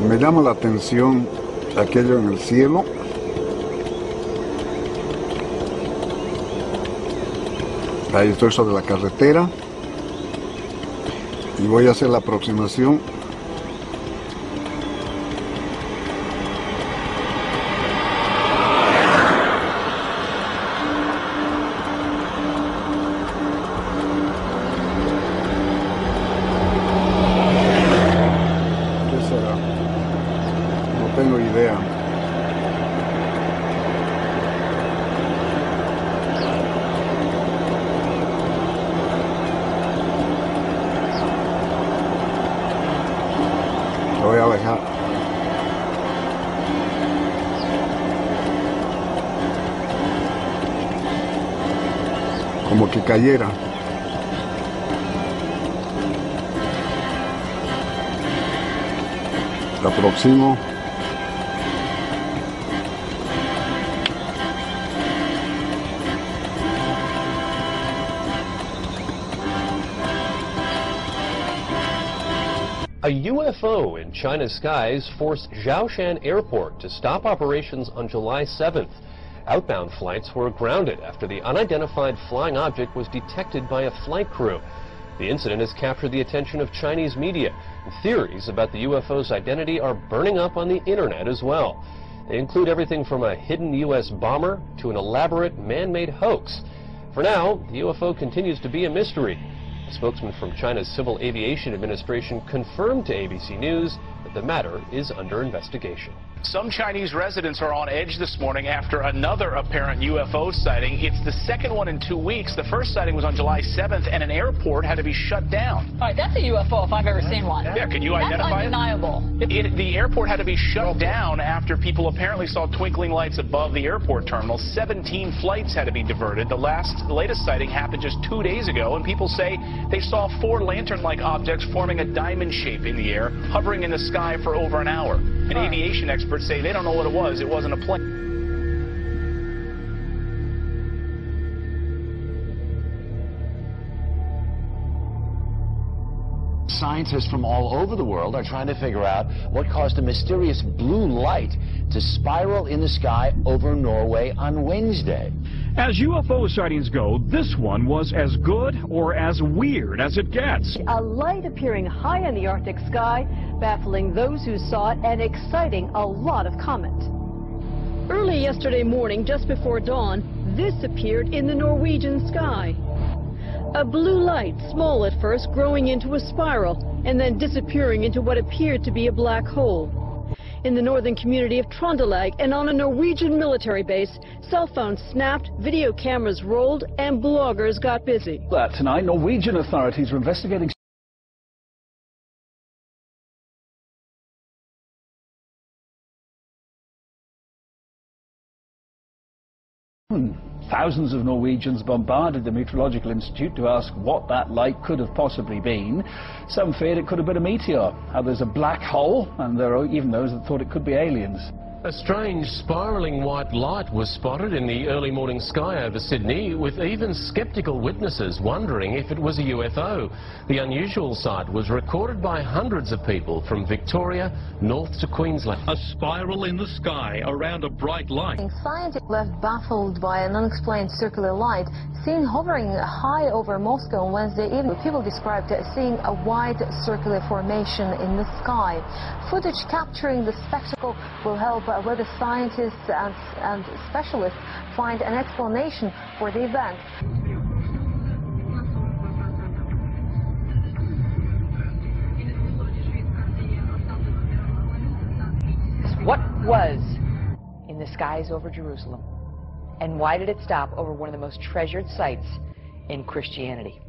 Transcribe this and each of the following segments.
Me llama la atención aquello en el cielo. Ahí estoy sobre la carretera y voy a hacer la aproximación. ¿Qué será? No tengo idea. Lo voy a alejar. Como que cayera. Lo aproximo. A UFO in China's skies forced Zhoushan Airport to stop operations on July 7th. Outbound flights were grounded after the unidentified flying object was detected by a flight crew. The incident has captured the attention of Chinese media, and theories about the UFO's identity are burning up on the internet as well. They include everything from a hidden U.S. bomber to an elaborate man-made hoax. For now, the UFO continues to be a mystery. A spokesman from China's Civil Aviation Administration confirmed to ABC News that the matter is under investigation. Some Chinese residents are on edge this morning after another apparent UFO sighting. It's the second one in 2 weeks. The first sighting was on July 7th, and an airport had to be shut down. All right, that's a UFO if I've ever seen one. Yeah, can you identify That's undeniable. The airport had to be shut down after people apparently saw twinkling lights above the airport terminal. 17 flights had to be diverted. The latest sighting happened just 2 days ago, and people say they saw 4 lantern-like objects forming a diamond shape in the air, hovering in the sky for over an hour. And aviation experts say they don't know what it was. It wasn't a plane. Scientists from all over the world are trying to figure out what caused a mysterious blue light to spiral in the sky over Norway on Wednesday. As UFO sightings go, this one was as good or as weird as it gets. A light appearing high in the Arctic sky, baffling those who saw it and exciting a lot of comment. Early yesterday morning, just before dawn, this appeared in the Norwegian sky. A blue light, small at first, growing into a spiral and then disappearing into what appeared to be a black hole. In the northern community of Trondelag and on a Norwegian military base, cell phones snapped, video cameras rolled, and bloggers got busy. Tonight, Norwegian authorities are investigating Thousands of Norwegians bombarded the Meteorological Institute to ask what that light could have possibly been. Some feared it could have been a meteor, others a black hole, and there are even those that thought it could be aliens. A strange spiralling white light was spotted in the early morning sky over Sydney, with even sceptical witnesses wondering if it was a UFO. The unusual sight was recorded by hundreds of people from Victoria north to Queensland. A spiral in the sky around a bright light. Scientists left baffled by an unexplained circular light seen hovering high over Moscow on Wednesday evening. People described seeing a wide circular formation in the sky. Footage capturing the spectacle will help whether scientists and specialists find an explanation for the event. What was in the skies over Jerusalem? And why did it stop over one of the most treasured sites in Christianity?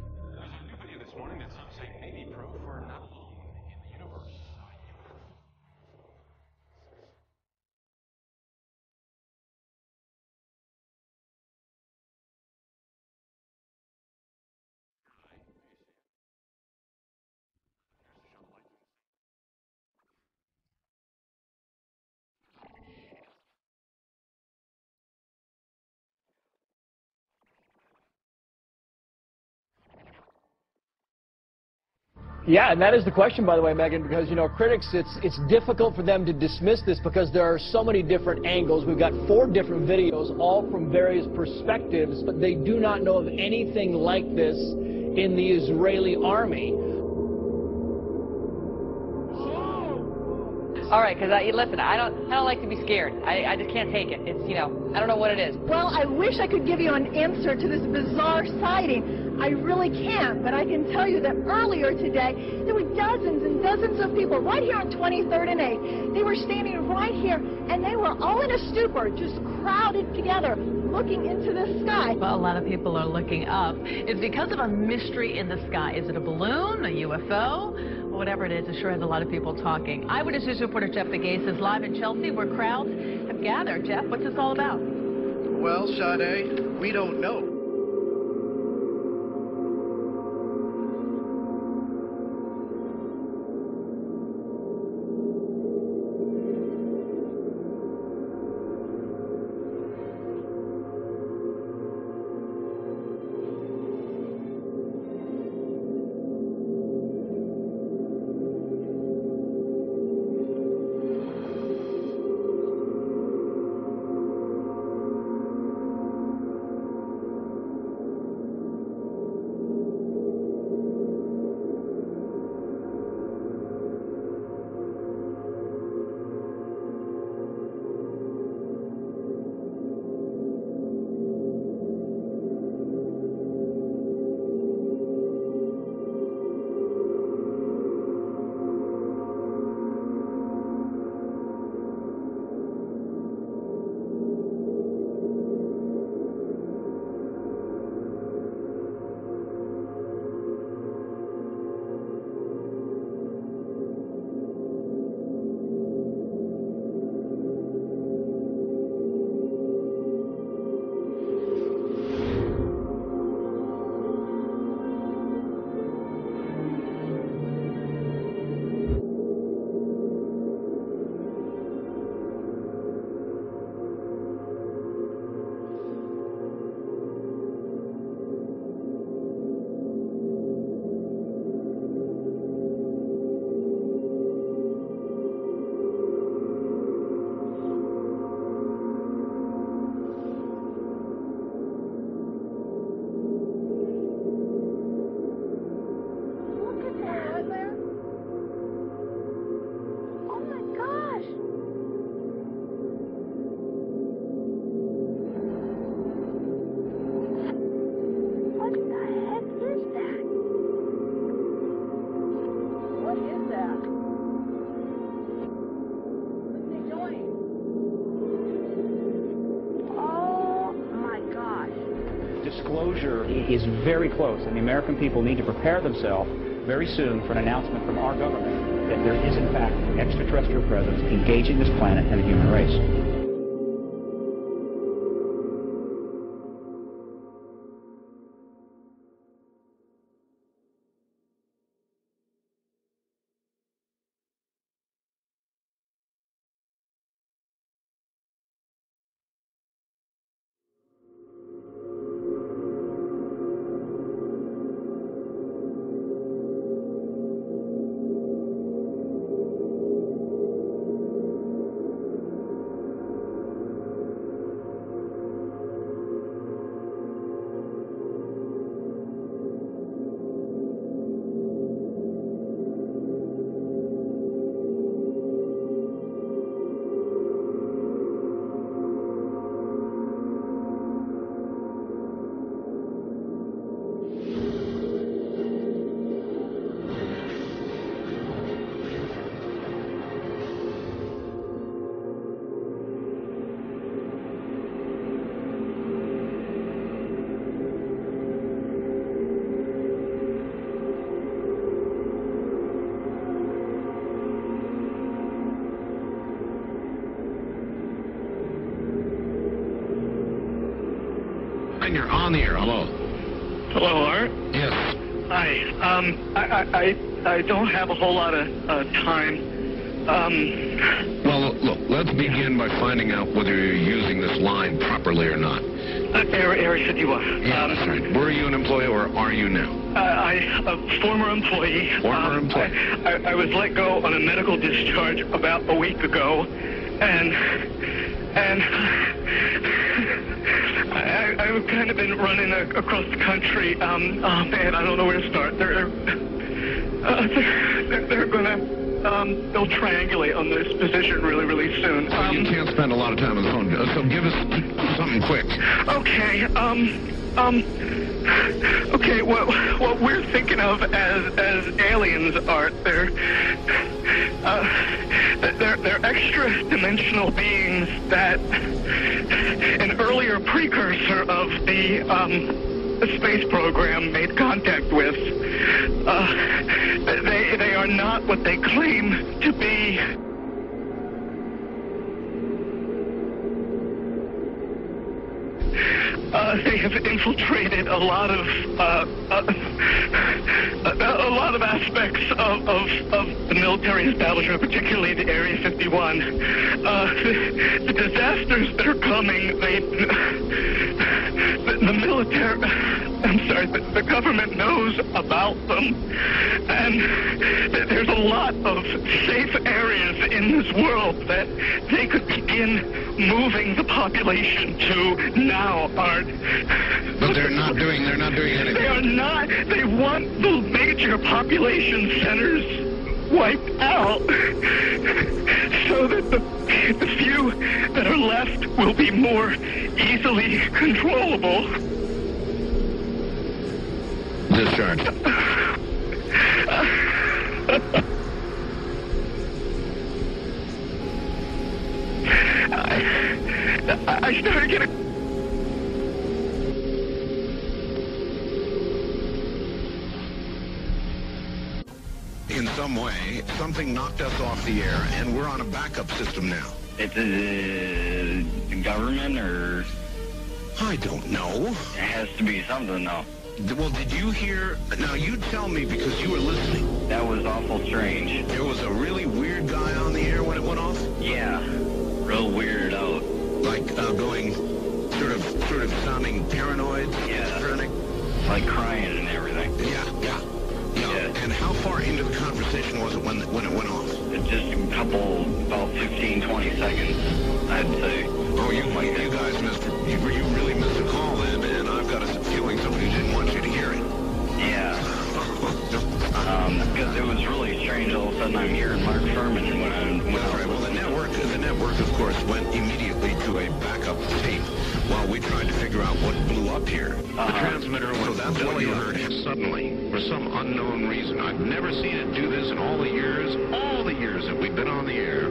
Yeah, and that is the question, by the way, Megan, because, you know, critics, it's difficult for them to dismiss this because there are so many different angles. We've got 4 different videos, all from various perspectives, but they do not know of anything like this in the Israeli army. All right, because listen, I don't like to be scared. I just can't take it. It's, you know, I don't know what it is. Well, I wish I could give you an answer to this bizarre sighting. I really can't, but I can tell you that earlier today, there were dozens and dozens of people right here on 23rd and 8th. They were standing right here, and they were all in a stupor, just crowded together, looking into the sky. Well, a lot of people are looking up. It's because of a mystery in the sky. Is it a balloon, a UFO? Whatever it is, it sure has a lot of people talking. Eyewitness News reporter Jeff DeGase is live in Chelsea, where crowds have gathered. Jeff, what's this all about? Well, Sade, we don't know. Disclosure is very close, and the American people need to prepare themselves very soon for an announcement from our government that there is, in fact, extraterrestrial presence engaging this planet and the human race. You're on the air. Hello. Hello, Art. Yes. Hi. I don't have a whole lot of time. Well, Well, look, let's begin by finding out whether you're using this line properly or not. Area 51. Yeah, that's right. Were you an employee or are you now? A former employee. Former employee. I was let go on a medical discharge about a week ago, and I've kind of been running across the country. Man, I don't know where to start. They're gonna. They'll triangulate on this position really soon. You can't spend a lot of time on the phone, so give us something quick. Okay, okay, what we're thinking of as aliens are, they're extra-dimensional beings that an earlier precursor of the space program made contact with. They are not what they claim to be. They have infiltrated a lot of aspects of the military establishment, particularly the Area 51. The disasters that are coming, the military, the government knows about them, and there's a lot of safe areas in this world that they could begin moving the population to now, Art. But they're not doing anything. They are not. They want the major population centers wiped out so that the few that are left will be more easily controllable. Discharge. I started getting... In some way, something knocked us off the air, and we're on a backup system now. It's the government, or... I don't know. It has to be something, though. Well, did you hear... Now, you tell me because you were listening. That was awful strange. There was a really weird guy on the air when it went off? Yeah. Real weird out. Like, going... Sort of sounding paranoid? Yeah. Schizophrenic? Like crying and everything. Yeah. And how far into the conversation was it when it went off? Just a couple, about 15, 20 seconds, I'd say. Oh, you guys missed... You really missed a call then, and I've got a feeling somebody didn't want you to hear it. Yeah. Because it was really strange. All of a sudden I'm hearing Mark Furman when That's right. Well, the network, of course, went immediately to a backup tape while we tried to figure out what blew up here. The transmitter went... So that's what you heard. Suddenly, for some unknown reason. I've never seen it do this in all the years that we've been on the air.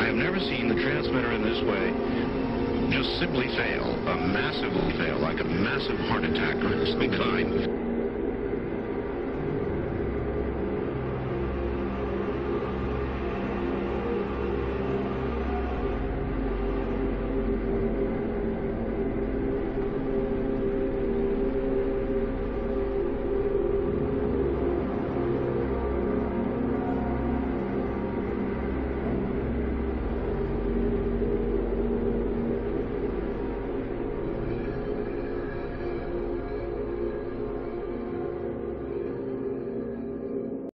I have never seen the transmitter in this way just simply fail. A massive fail, like a massive heart attack or some kind.